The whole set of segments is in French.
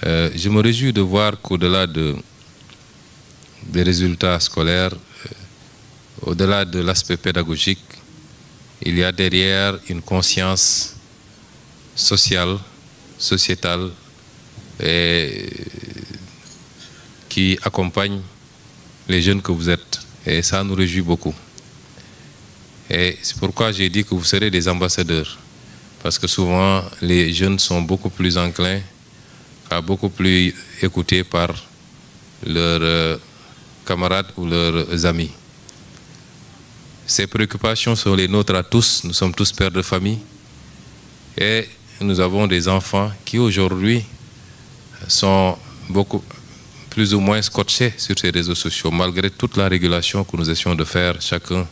Je me réjouis de voir qu'au-delà des résultats scolaires, au-delà de l'aspect pédagogique, il y a derrière une conscience sociale, sociétale, qui accompagne les jeunes que vous êtes. Et ça nous réjouit beaucoup. Et c'est pourquoi j'ai dit que vous serez des ambassadeurs. Parce que souvent, les jeunes sont beaucoup plus enclins à beaucoup plus écouter par leurs camarades ou leurs amis. Ces préoccupations sont les nôtres à tous. Nous sommes tous pères de famille. Et nous avons des enfants qui aujourd'hui sont beaucoup plus ou moins scotchés sur ces réseaux sociaux, malgré toute la régulation que nous essayons de faire chacun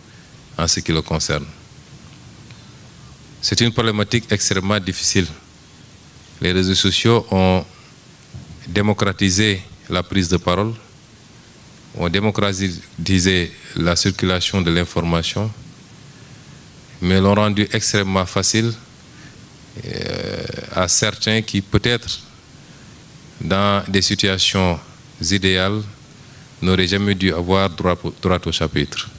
en ce qui le concerne. C'est une problématique extrêmement difficile. Les réseaux sociaux ont démocratisé la prise de parole, ont démocratisé la circulation de l'information, mais l'ont rendu extrêmement facile à certains qui, peut-être, dans des situations idéales, n'auraient jamais dû avoir droit au chapitre.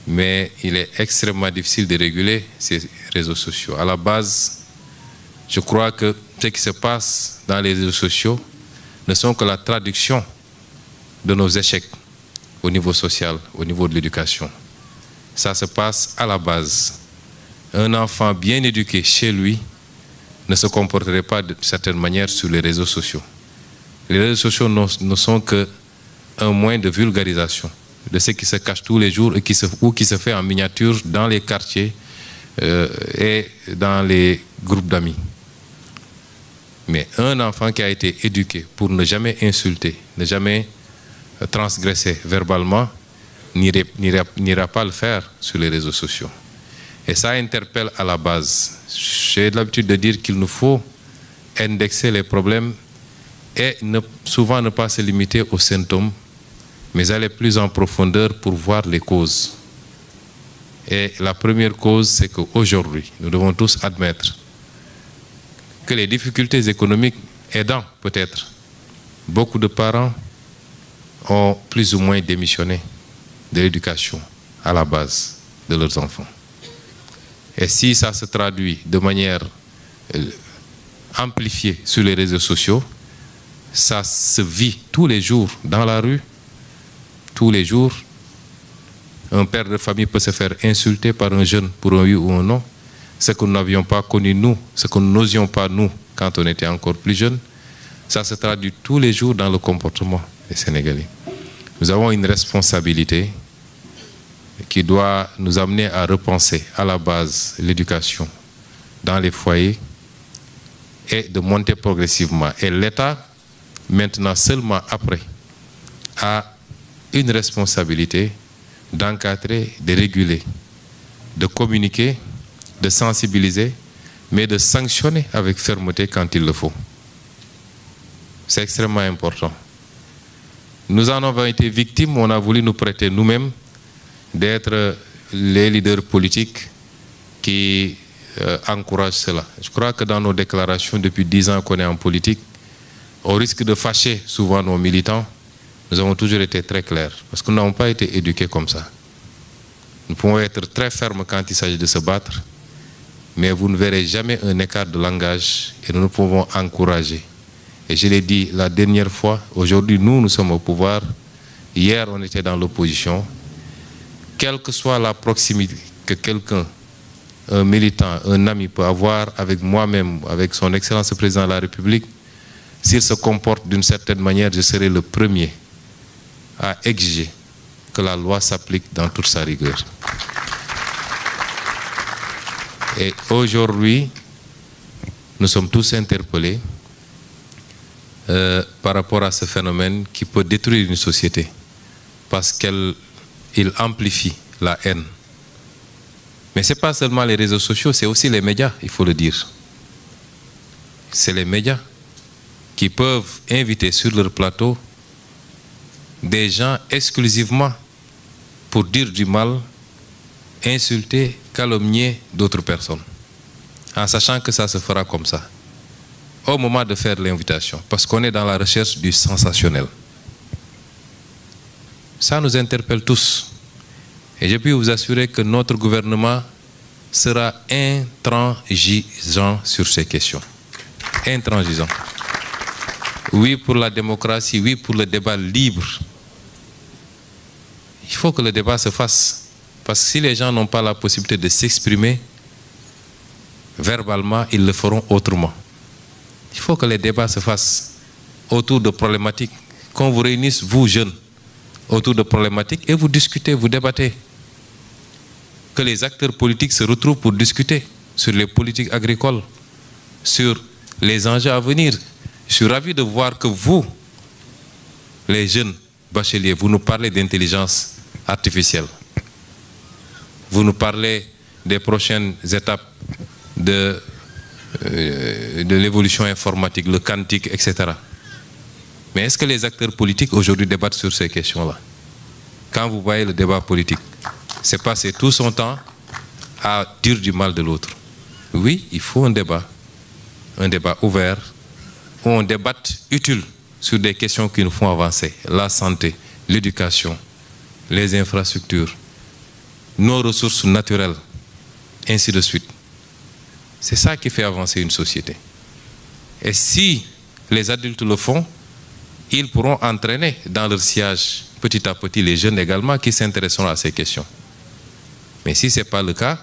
Mais il est extrêmement difficile de réguler ces réseaux sociaux. À la base, je crois que ce qui se passe dans les réseaux sociaux ne sont que la traduction de nos échecs au niveau social, au niveau de l'éducation. Ça se passe à la base. Un enfant bien éduqué chez lui ne se comporterait pas de certaine manière sur les réseaux sociaux. Les réseaux sociaux ne sont qu'un moyen de vulgarisation de ce qui se cache tous les jours et qui se fait en miniature dans les quartiers et dans les groupes d'amis. Mais un enfant qui a été éduqué pour ne jamais insulter, ne jamais transgresser verbalement, n'ira pas le faire sur les réseaux sociaux. Et ça interpelle à la base. J'ai l'habitude de dire qu'il nous faut indexer les problèmes et souvent ne pas se limiter aux symptômes, mais aller plus en profondeur pour voir les causes. Et la première cause, c'est qu'aujourd'hui, nous devons tous admettre que les difficultés économiques aidant peut-être, beaucoup de parents ont plus ou moins démissionné de l'éducation à la base de leurs enfants. Et si ça se traduit de manière amplifiée sur les réseaux sociaux, ça se vit tous les jours dans la rue. Tous les jours, un père de famille peut se faire insulter par un jeune pour un oui ou un non. Ce que nous n'avions pas connu nous, ce que nous n'osions pas nous quand on était encore plus jeunes, ça se traduit tous les jours dans le comportement des Sénégalais. Nous avons une responsabilité qui doit nous amener à repenser à la base l'éducation dans les foyers et de monter progressivement. Et l'État, maintenant seulement après, a une responsabilité d'encadrer, de réguler, de communiquer, de sensibiliser, mais de sanctionner avec fermeté quand il le faut. C'est extrêmement important. Nous en avons été victimes, on a voulu nous prêter nous-mêmes d'être les leaders politiques qui encouragent cela. Je crois que dans nos déclarations, depuis 10 ans qu'on est en politique, au risque de fâcher souvent nos militants, nous avons toujours été très clairs, parce que nous n'avons pas été éduqués comme ça. Nous pouvons être très fermes quand il s'agit de se battre, mais vous ne verrez jamais un écart de langage et nous pouvons encourager. Et je l'ai dit la dernière fois, aujourd'hui nous sommes au pouvoir, hier on était dans l'opposition. Quelle que soit la proximité que quelqu'un, un militant, un ami peut avoir avec moi-même, avec son Excellence le Président de la République, s'il se comporte d'une certaine manière, je serai le premier à exiger que la loi s'applique dans toute sa rigueur. Et aujourd'hui, nous sommes tous interpellés par rapport à ce phénomène qui peut détruire une société parce qu'il amplifie la haine. Mais ce n'est pas seulement les réseaux sociaux, c'est aussi les médias, il faut le dire. C'est les médias qui peuvent inviter sur leur plateau des gens exclusivement pour dire du mal, insulter, calomnier d'autres personnes, en sachant que ça se fera comme ça. au moment de faire l'invitation, parce qu'on est dans la recherche du sensationnel. Ça nous interpelle tous. Et je peux vous assurer que notre gouvernement sera intransigeant sur ces questions. Intransigeant. Oui pour la démocratie, oui pour le débat libre. Il faut que le débat se fasse. Parce que si les gens n'ont pas la possibilité de s'exprimer verbalement, ils le feront autrement. Il faut que les débats se fassent autour de problématiques, qu'on vous réunisse, vous jeunes, autour de problématiques et vous discutez, vous débattez. Que les acteurs politiques se retrouvent pour discuter sur les politiques agricoles, sur les enjeux à venir. Je suis ravi de voir que vous, les jeunes bacheliers, vous nous parlez d'intelligence artificielle. Vous nous parlez des prochaines étapes de l'évolution informatique, le quantique, etc. Mais est-ce que les acteurs politiques aujourd'hui débattent sur ces questions-là? Quand vous voyez le débat politique, c'est passer tout son temps à dire du mal de l'autre. Oui, il faut un débat ouvert, où on débatte utile sur des questions qui nous font avancer. La santé, l'éducation, les infrastructures, nos ressources naturelles, ainsi de suite. C'est ça qui fait avancer une société. Et si les adultes le font, ils pourront entraîner dans leur sillage petit à petit les jeunes également qui s'intéresseront à ces questions. Mais si ce n'est pas le cas,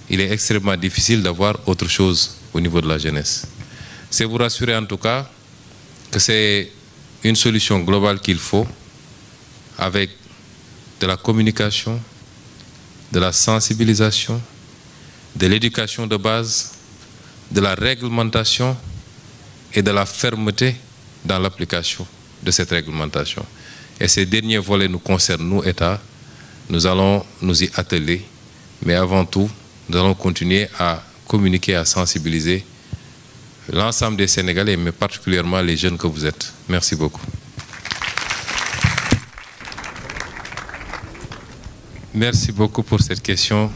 il est extrêmement difficile d'avoir autre chose au niveau de la jeunesse. C'est vous rassurer en tout cas que c'est une solution globale qu'il faut avec de la communication, de la sensibilisation, de l'éducation de base, de la réglementation et de la fermeté dans l'application de cette réglementation. Et ces derniers volets nous concernent, nous, États. Nous allons nous y atteler, mais avant tout, nous allons continuer à communiquer, à sensibiliser l'ensemble des Sénégalais, mais particulièrement les jeunes que vous êtes. Merci beaucoup. Merci beaucoup pour cette question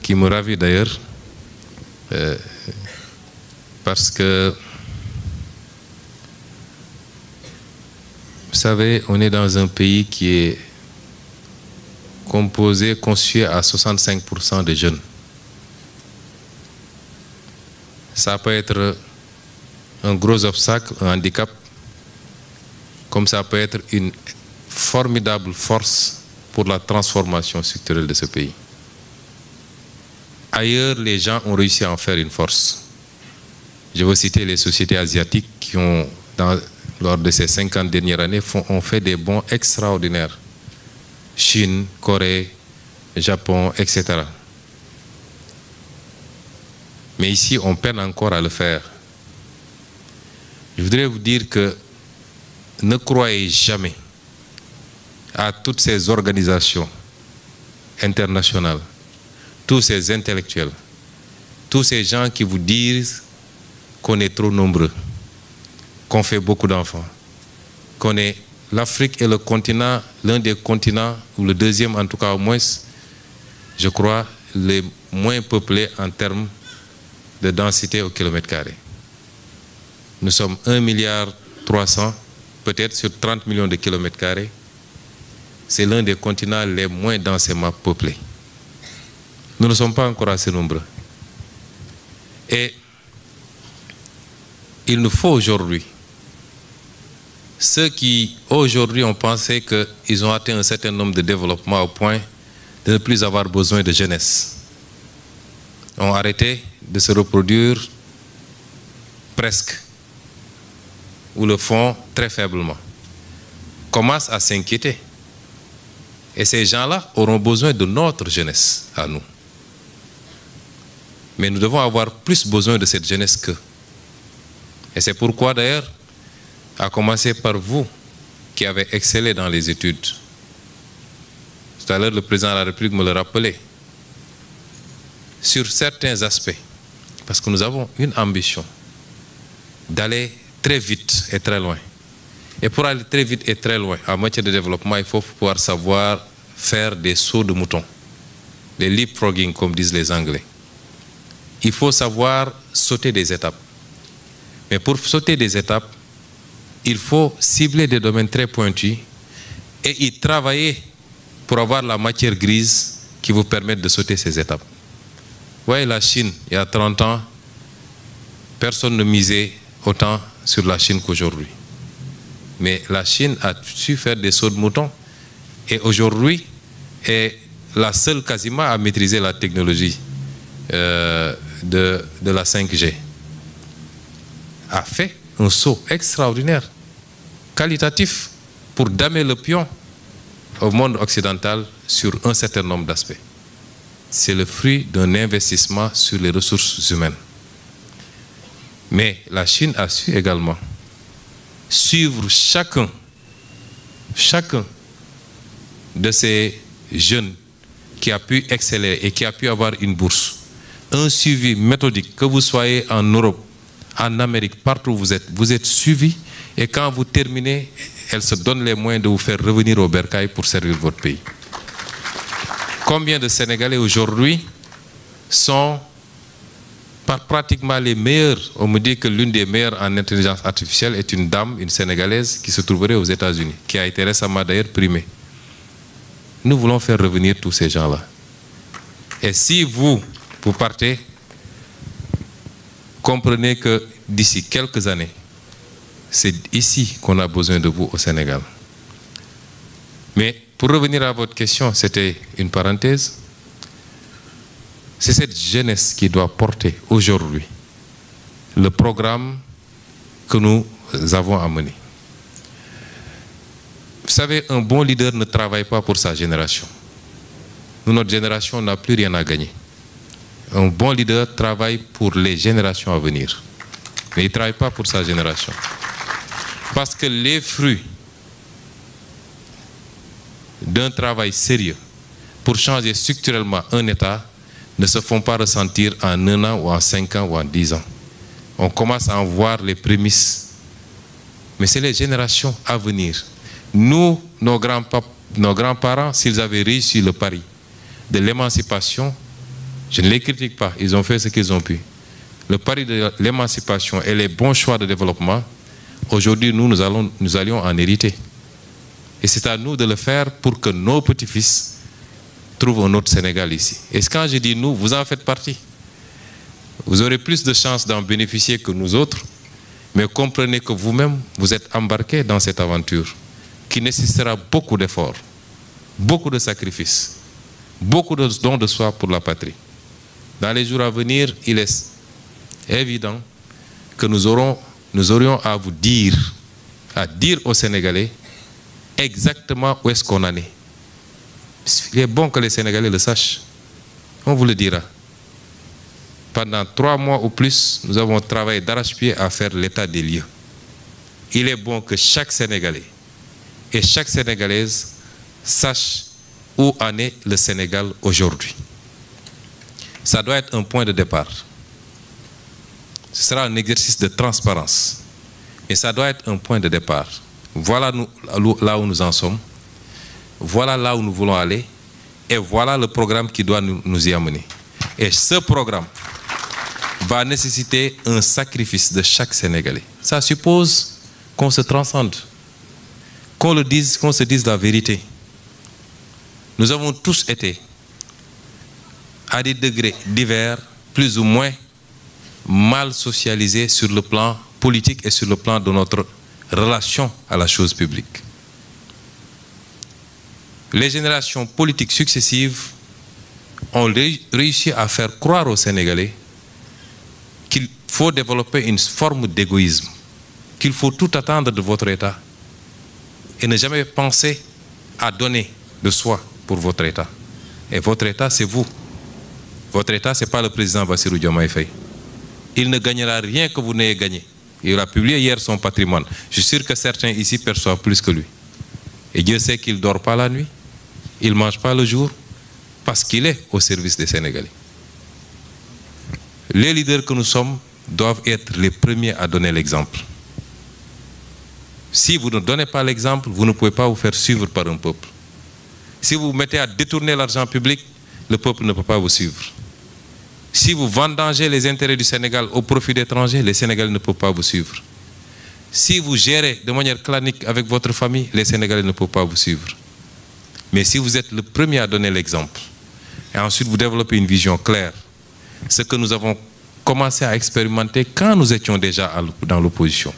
qui me ravit d'ailleurs, parce que, vous savez, on est dans un pays qui est constitué à 65% de jeunes. Ça peut être un gros obstacle, un handicap, comme ça peut être une formidable force pour la transformation structurelle de ce pays. Ailleurs, les gens ont réussi à en faire une force. Je veux citer les sociétés asiatiques qui ont, lors de ces 50 dernières années, ont fait des bonds extraordinaires. Chine, Corée, Japon, etc. Mais ici, on peine encore à le faire. Je voudrais vous dire que ne croyez jamais à toutes ces organisations internationales, tous ces intellectuels, tous ces gens qui vous disent qu'on est trop nombreux, qu'on fait beaucoup d'enfants, qu'on est... L'Afrique est le continent, l'un des continents, ou le deuxième en tout cas au moins, je crois, les moins peuplés en termes de densité au kilomètre carré. Nous sommes 1,3 milliard, peut-être sur 30 millions de kilomètres carrés. C'est l'un des continents les moins densément peuplés. Nous ne sommes pas encore assez nombreux. Et il nous faut aujourd'hui, ceux qui aujourd'hui ont pensé qu'ils ont atteint un certain nombre de développements au point de ne plus avoir besoin de jeunesse, ont arrêté de se reproduire presque, ou le font très faiblement, commencent à s'inquiéter. Et ces gens-là auront besoin de notre jeunesse à nous. Mais nous devons avoir plus besoin de cette jeunesse qu'eux. Et c'est pourquoi d'ailleurs, à commencer par vous qui avez excellé dans les études. Tout à l'heure, le président de la République me le rappelait. Sur certains aspects, parce que nous avons une ambition d'aller très vite et très loin. Et pour aller très vite et très loin, en matière de développement, il faut pouvoir savoir faire des sauts de mouton, des leapfrogging, comme disent les Anglais. Il faut savoir sauter des étapes. Mais pour sauter des étapes, il faut cibler des domaines très pointus et y travailler pour avoir la matière grise qui vous permette de sauter ces étapes. Vous voyez, la Chine, il y a 30 ans, personne ne misait autant sur la Chine qu'aujourd'hui. Mais la Chine a su faire des sauts de mouton. Et aujourd'hui, est la seule quasiment à maîtriser la technologie de la 5G. A fait un saut extraordinaire, qualitatif, pour damer le pion au monde occidental sur un certain nombre d'aspects. C'est le fruit d'un investissement sur les ressources humaines. Mais la Chine a su également suivre chacun de ces jeunes qui a pu exceller et qui a pu avoir une bourse. Un suivi méthodique, que vous soyez en Europe, en Amérique, partout où vous êtes suivi, et quand vous terminez, elle se donne les moyens de vous faire revenir au bercail pour servir votre pays. Combien de Sénégalais aujourd'hui sont pratiquement les meilleurs? On me dit que l'une des meilleures en intelligence artificielle est une dame, une Sénégalaise, qui se trouverait aux États-Unis, qui a été récemment d'ailleurs primée. Nous voulons faire revenir tous ces gens-là. Et si vous partez, comprenez que d'ici quelques années, c'est ici qu'on a besoin de vous au Sénégal. Mais pour revenir à votre question, c'était une parenthèse. C'est cette jeunesse qui doit porter aujourd'hui le programme que nous avons à mener. Vous savez, un bon leader ne travaille pas pour sa génération. Nous, notre génération n'a plus rien à gagner. Un bon leader travaille pour les générations à venir. Mais il ne travaille pas pour sa génération. Parce que les fruits d'un travail sérieux pour changer structurellement un État ne se font pas ressentir en 1 an ou en 5 ans ou en 10 ans. On commence à en voir les prémices. Mais c'est les générations à venir. Nous, nos grands-parents, s'ils avaient réussi le pari de l'émancipation, je ne les critique pas, ils ont fait ce qu'ils ont pu. Le pari de l'émancipation et les bons choix de développement, aujourd'hui, nous allions en hériter. Et c'est à nous de le faire pour que nos petits-fils trouvent un autre Sénégal ici. Et quand je dis nous, vous en faites partie. Vous aurez plus de chances d'en bénéficier que nous autres, mais comprenez que vous-même, vous êtes embarqués dans cette aventure qui nécessitera beaucoup d'efforts, beaucoup de sacrifices, beaucoup de dons de soi pour la patrie. Dans les jours à venir, il est évident que nous aurions à vous dire aux Sénégalais exactement où est-ce qu'on en est. Il est bon que les Sénégalais le sachent. On vous le dira. Pendant 3 mois ou plus, nous avons travaillé d'arrache-pied à faire l'état des lieux. Il est bon que chaque Sénégalais et chaque Sénégalaise sache où en est le Sénégal aujourd'hui. Ça doit être un point de départ. Ce sera un exercice de transparence. Mais ça doit être un point de départ. Voilà là où nous en sommes. Voilà là où nous voulons aller. Et voilà le programme qui doit nous y amener. Et ce programme va nécessiter un sacrifice de chaque Sénégalais. Ça suppose qu'on se transcende. Qu'on se dise la vérité. Nous avons tous été, à des degrés divers, plus ou moins mal socialisés sur le plan politique et sur le plan de notre relation à la chose publique. Les générations politiques successives ont réussi à faire croire aux Sénégalais qu'il faut développer une forme d'égoïsme, qu'il faut tout attendre de votre État et ne jamais penser à donner de soi pour votre État. Et votre État, c'est vous. Votre État, ce n'est pas le président Bassirou Diomaye Faye. Il ne gagnera rien que vous n'ayez gagné. Il a publié hier son patrimoine. Je suis sûr que certains ici perçoivent plus que lui. Et Dieu sait qu'il ne dort pas la nuit, il ne mange pas le jour, parce qu'il est au service des Sénégalais. Les leaders que nous sommes doivent être les premiers à donner l'exemple. Si vous ne donnez pas l'exemple, vous ne pouvez pas vous faire suivre par un peuple. Si vous vous mettez à détourner l'argent public, le peuple ne peut pas vous suivre. Si vous vendangez les intérêts du Sénégal au profit d'étrangers, les Sénégalais ne peuvent pas vous suivre. Si vous gérez de manière clanique avec votre famille, les Sénégalais ne peuvent pas vous suivre. Mais si vous êtes le premier à donner l'exemple, et ensuite vous développez une vision claire, ce que nous avons commencé à expérimenter quand nous étions déjà dans l'opposition,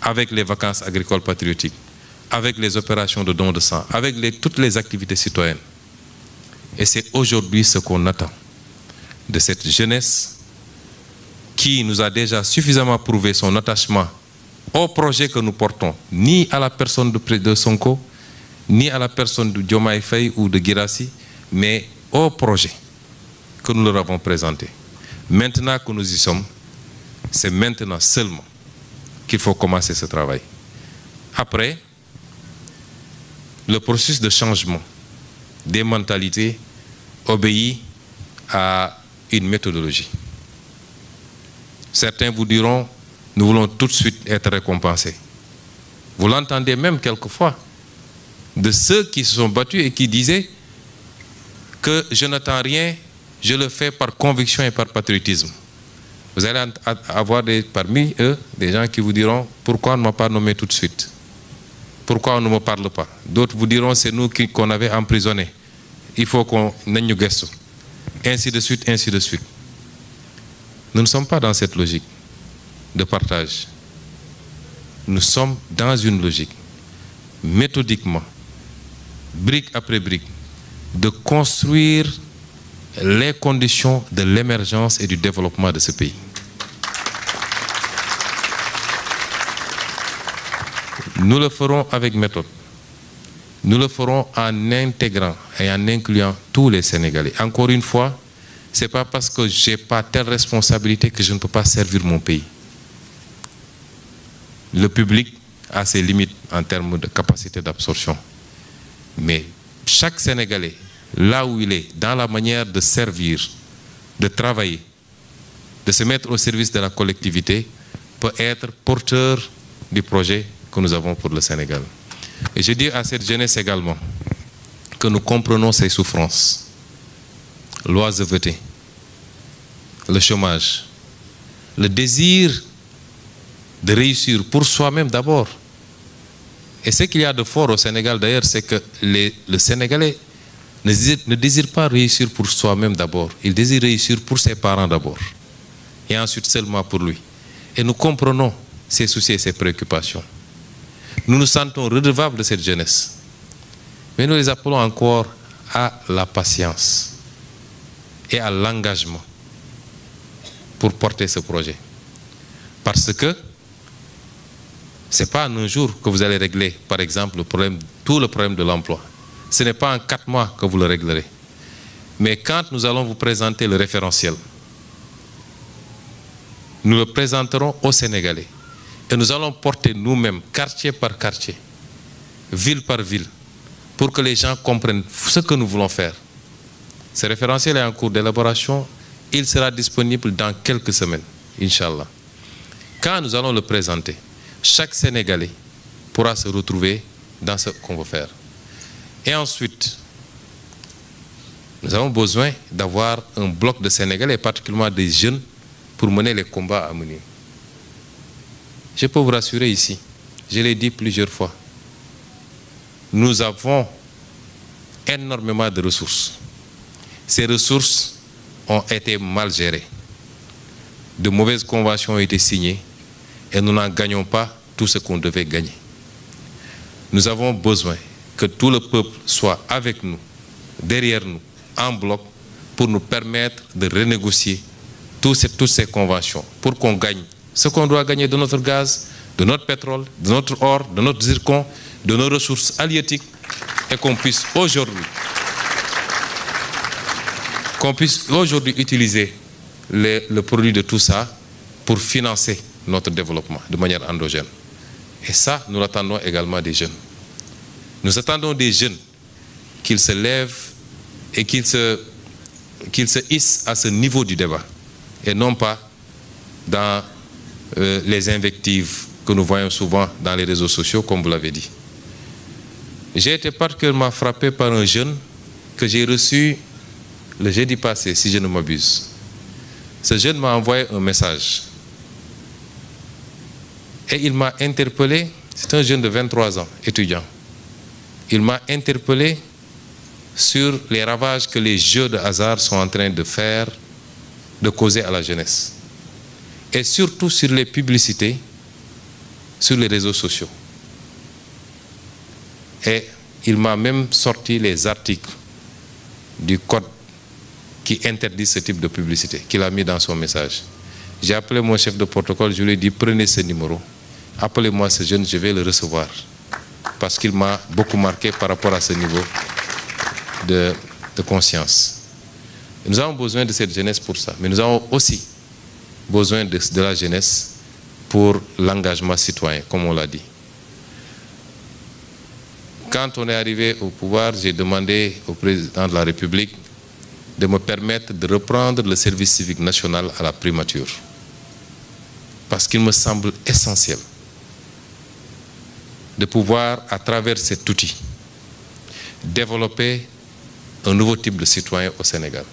avec les vacances agricoles patriotiques, avec les opérations de don de sang, avec toutes les activités citoyennes. Et c'est aujourd'hui ce qu'on attend de cette jeunesse qui nous a déjà suffisamment prouvé son attachement au projet que nous portons, ni à la personne de Sonko, ni à la personne de Diomaye Faye ou de Guirassy, mais au projet que nous leur avons présenté. Maintenant que nous y sommes, c'est maintenant seulement qu'il faut commencer ce travail. Après, le processus de changement des mentalités obéit à une méthodologie. Certains vous diront, nous voulons tout de suite être récompensés. Vous l'entendez même quelquefois de ceux qui se sont battus et qui disaient que je n'attends rien, je le fais par conviction et par patriotisme. Vous allez avoir parmi eux des gens qui vous diront pourquoi on ne m'a pas nommé tout de suite? Pourquoi on ne me parle pas? D'autres vous diront c'est nous qu'on avait emprisonnés. Il faut qu'on nous guette. Ainsi de suite, ainsi de suite. Nous ne sommes pas dans cette logique de partage. Nous sommes dans une logique, méthodiquement, brique après brique, de construire les conditions de l'émergence et du développement de ce pays. Nous le ferons avec méthode. Nous le ferons en intégrant et en incluant tous les Sénégalais. Encore une fois, ce n'est pas parce que je n'ai pas telle responsabilité que je ne peux pas servir mon pays. Le public a ses limites en termes de capacité d'absorption. Mais chaque Sénégalais, là où il est, dans la manière de servir, de travailler, de se mettre au service de la collectivité, peut être porteur du projet que nous avons pour le Sénégal. Et je dis à cette jeunesse également que nous comprenons ses souffrances. L'oisiveté, le chômage, le désir de réussir pour soi-même d'abord. Et ce qu'il y a de fort au Sénégal d'ailleurs, c'est que le Sénégalais ne désire pas réussir pour soi-même d'abord. Il désire réussir pour ses parents d'abord. Et ensuite seulement pour lui. Et nous comprenons ses soucis et ses préoccupations. Nous nous sentons redevables de cette jeunesse. Mais nous les appelons encore à la patience et à l'engagement pour porter ce projet. Parce que ce n'est pas en un jour que vous allez régler, par exemple, tout le problème de l'emploi. Ce n'est pas en 4 mois que vous le réglerez. Mais quand nous allons vous présenter le référentiel, nous le présenterons aux Sénégalais. Et nous allons porter nous-mêmes, quartier par quartier, ville par ville, pour que les gens comprennent ce que nous voulons faire. Ce référentiel est en cours d'élaboration. Il sera disponible dans quelques semaines, Inch'Allah. Quand nous allons le présenter, chaque Sénégalais pourra se retrouver dans ce qu'on veut faire. Et ensuite, nous avons besoin d'avoir un bloc de Sénégalais, particulièrement des jeunes, pour mener les combats à mener. Je peux vous rassurer ici, je l'ai dit plusieurs fois, nous avons énormément de ressources. Ces ressources ont été mal gérées. De mauvaises conventions ont été signées et nous n'en gagnons pas tout ce qu'on devait gagner. Nous avons besoin que tout le peuple soit avec nous, derrière nous, en bloc, pour nous permettre de renégocier toutes ces conventions, pour qu'on gagne ce qu'on doit gagner de notre gaz, de notre pétrole, de notre or, de notre zircon, de nos ressources halieutiques, et qu'on puisse aujourd'hui utiliser le produit de tout ça pour financer notre développement de manière endogène. Et ça, nous l'attendons également des jeunes. Nous attendons des jeunes qu'ils se lèvent et qu'ils se hissent à ce niveau du débat, et non pas dans les invectives que nous voyons souvent dans les réseaux sociaux, comme vous l'avez dit. J'ai été particulièrement frappé par un jeune que j'ai reçu le jeudi passé, si je ne m'abuse. Ce jeune m'a envoyé un message. Et il m'a interpellé, c'est un jeune de 23 ans, étudiant. Il m'a interpellé sur les ravages que les jeux de hasard sont en train de faire, de causer à la jeunesse. Et surtout sur les publicités, sur les réseaux sociaux. Et il m'a même sorti les articles du code qui interdit ce type de publicité, qu'il a mis dans son message. J'ai appelé mon chef de protocole, je lui ai dit, prenez ce numéro, appelez-moi ce jeune, je vais le recevoir. Parce qu'il m'a beaucoup marqué par rapport à ce niveau de conscience. Et nous avons besoin de cette jeunesse pour ça, mais nous avons aussi besoin de la jeunesse pour l'engagement citoyen, comme on l'a dit. Quand on est arrivé au pouvoir, j'ai demandé au président de la République de me permettre de reprendre le service civique national à la primature. Parce qu'il me semble essentiel de pouvoir, à travers cet outil, développer un nouveau type de citoyen au Sénégal.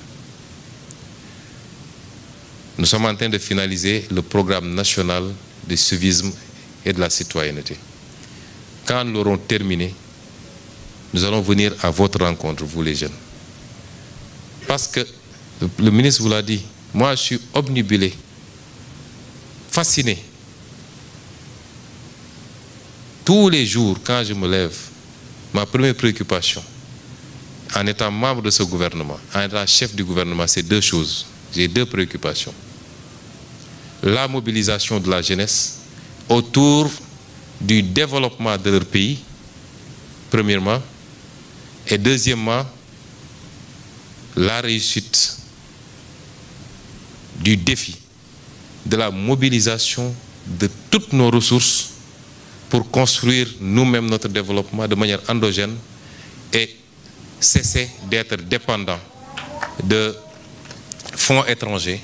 Nous sommes en train de finaliser le programme national du civisme et de la citoyenneté. Quand nous l'aurons terminé, nous allons venir à votre rencontre, vous les jeunes. Parce que, le ministre vous l'a dit, moi je suis obnubilé, fasciné. Tous les jours, quand je me lève, ma première préoccupation, en étant membre de ce gouvernement, en étant chef du gouvernement, c'est deux choses. J'ai deux préoccupations. La mobilisation de la jeunesse autour du développement de leur pays, premièrement, et deuxièmement, la réussite du défi de la mobilisation de toutes nos ressources pour construire nous-mêmes notre développement de manière endogène et cesser d'être dépendant de fonds étrangers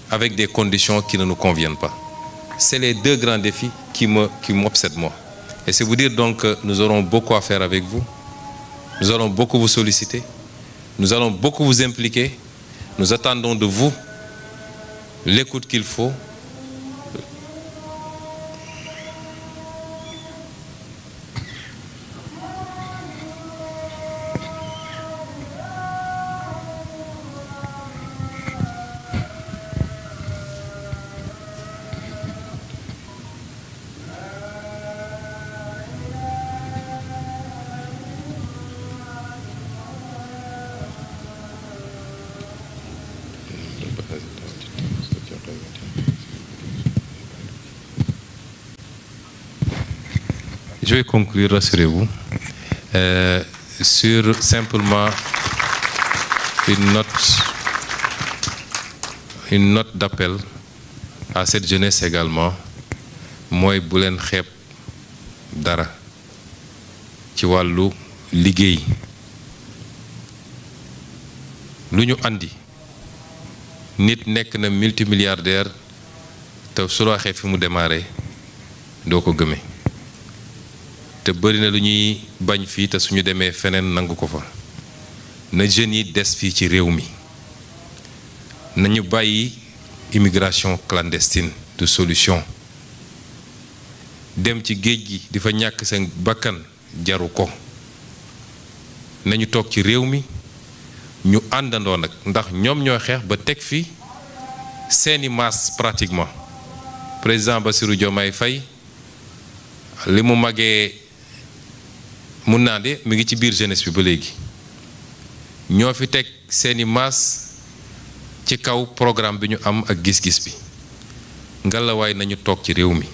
avec des conditions qui ne nous conviennent pas. C'est les deux grands défis qui m'obsèdent moi. Et c'est vous dire donc que nous aurons beaucoup à faire avec vous. Nous allons beaucoup vous solliciter. Nous allons beaucoup vous impliquer. Nous attendons de vous l'écoute qu'il faut. Je vais conclure, rassurez-vous, sur simplement une note d'appel à cette jeunesse également. Moi, bu leen xeeb dara ci wàllu liggéey lu ñu andi nit nekk na multimilliardaire te su la waxee fi mu démarré doo ko gëmee. te bëri na lu ñuy bañ fii te suñu demee feneen nangu ko fa na jeunes yi des fii ci réew mi nañu bàyyi immigration clandestine de solution dem ci géej gi di fa ñàkk seen bakkan jaru ko nañu toog ci réew mi ñu àndandoo nag ndax ñoom ñoo xeex ba teg fi seeni masse pratiquement président Bassirou Diomaye Faye li mu magee mun naa de mi ngi ci biir jeunesse bi ba léegi ñoo fi teg seeni maas ci kaw programme bi ñu am ak gis-gis bi ngalawaay nañu toog ci réew mi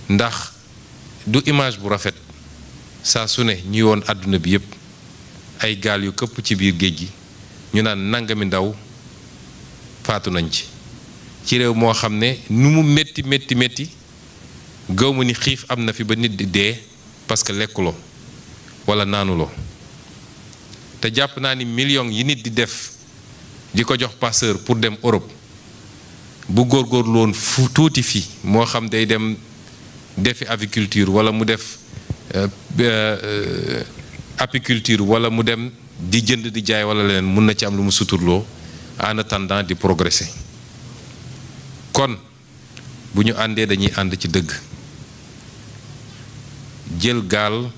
ndax du image bu rafet saa su ne ñuy woon àdduna bi yépp ay gaal yu këpp ci biir géej gi ñu naan nangami ndaw faatu nañ ci réew moo xam ne nu mu métti métti métti gaw ma ni xiif am na fi ba nit di dee parce que lekkuloo wala naanuloo te jàpp naa ni millions yi nit di def di ko jox passeur pour dem Europe bu góorgóorlu woon fu tuuti fii moo xam day dem defi aviculture wala mu def apiculture wala mu dem di jënd di jaay wala leneen mun na ci am lu mu suturloo en attendant di progresser kon bu ñu àndee dañuy ànd ci dëgg jël gaal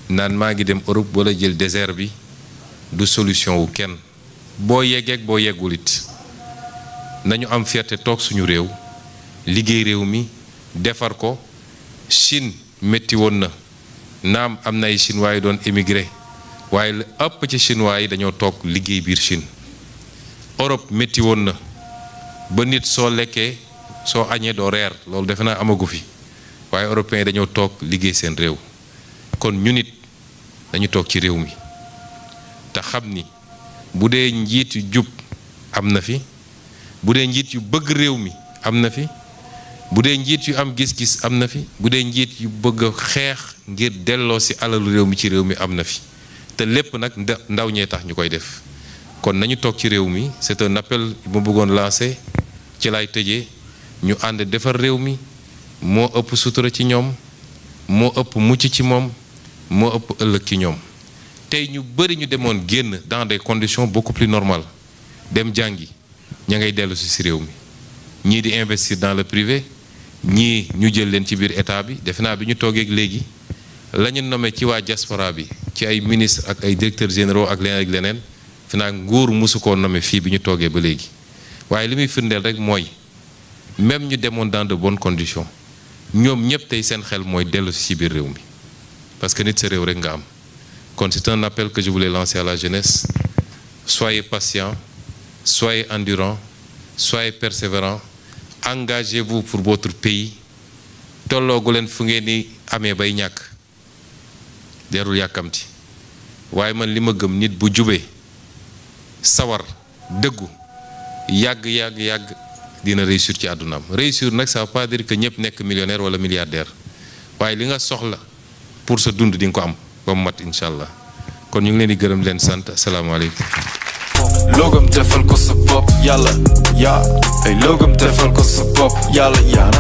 naan maa ngi dem Europe wala jël désert bi du solution wu kenn boo yeggeek boo yeggul it nañu am fierté toog suñu réew liggéey réew mi defar ko Chine métti woon na naam am na ay chinois yi doon émigré waaye la ëpp ci chinois yi dañoo toog liggéey biir Chine Europe métti woon na ba nit soo lekkee soo añee doo reer loolu defe naa amagu fi waaye européens yi dañoo toog liggéey seen réew kon ñu nit dañu toog ci réew mi te xam ni bu dee njiit yu jub am na fi bu dee njiit yu bëgg réew mi am na fi bu dee njiit yu am gis-gis am na fi bu dee njiit yu bëgg a xeex ngir delloo si alalu réew mi ci réew mi am na fi te lépp nag ndaw ñee tax ñu koy def kon nañu toog ci réew mi c'est un appel bu ma bëggoon lancer ci lay tëjee ñu ànd defar réew mi moo ëpp sutura ci ñoom moo ëpp mucc ci moom moo ëpp ëllëg ci ñoom tey ñu bëri ñu demoon génn dans des conditions beaucoup plus normales dem jàngi ña ngay dellu si réew mi ñii di investir dans le privé ñii ñu jël leen ci biir état bi defe naa bi ñu toogeeg léegi la ñu nommé ci waa diaspora bi ci ay ministres ak ay directeurs généraux ak leneen fi naa nguur mosu koo nommé fii bi ñu toogee ba léegi waaye li muy firndeel rek mooy même ñu demoon dans de bonnes conditions ñoom ñëpp tey seen xel mooy dellu si ci biir réew mi parce que nit sa réew rek nga am kon c'est un appel que je voulais lancer à la jeunesse soyez patients soyez endurants soyez persévérants engagez-vous pour votre pays tolloogu leen fu ngeen ni amee bay ñàkk jarul yàkkamti waaye man li ma gëm nit bu jubee sawar dëggu yàgg dina réussir ci àddunaam réussir nag ça veut pas dire que ñëpp nekk millionnaire wala milliardaire waaye li nga soxla pour sa dund di nga ko am ba mu mat incha allah kon ñu ngi leen di gërëm leen sant asalaamaaleykum. logam defal ko sa bopp yàlla yaa ay logam defal ko sa bopp yàlla yaa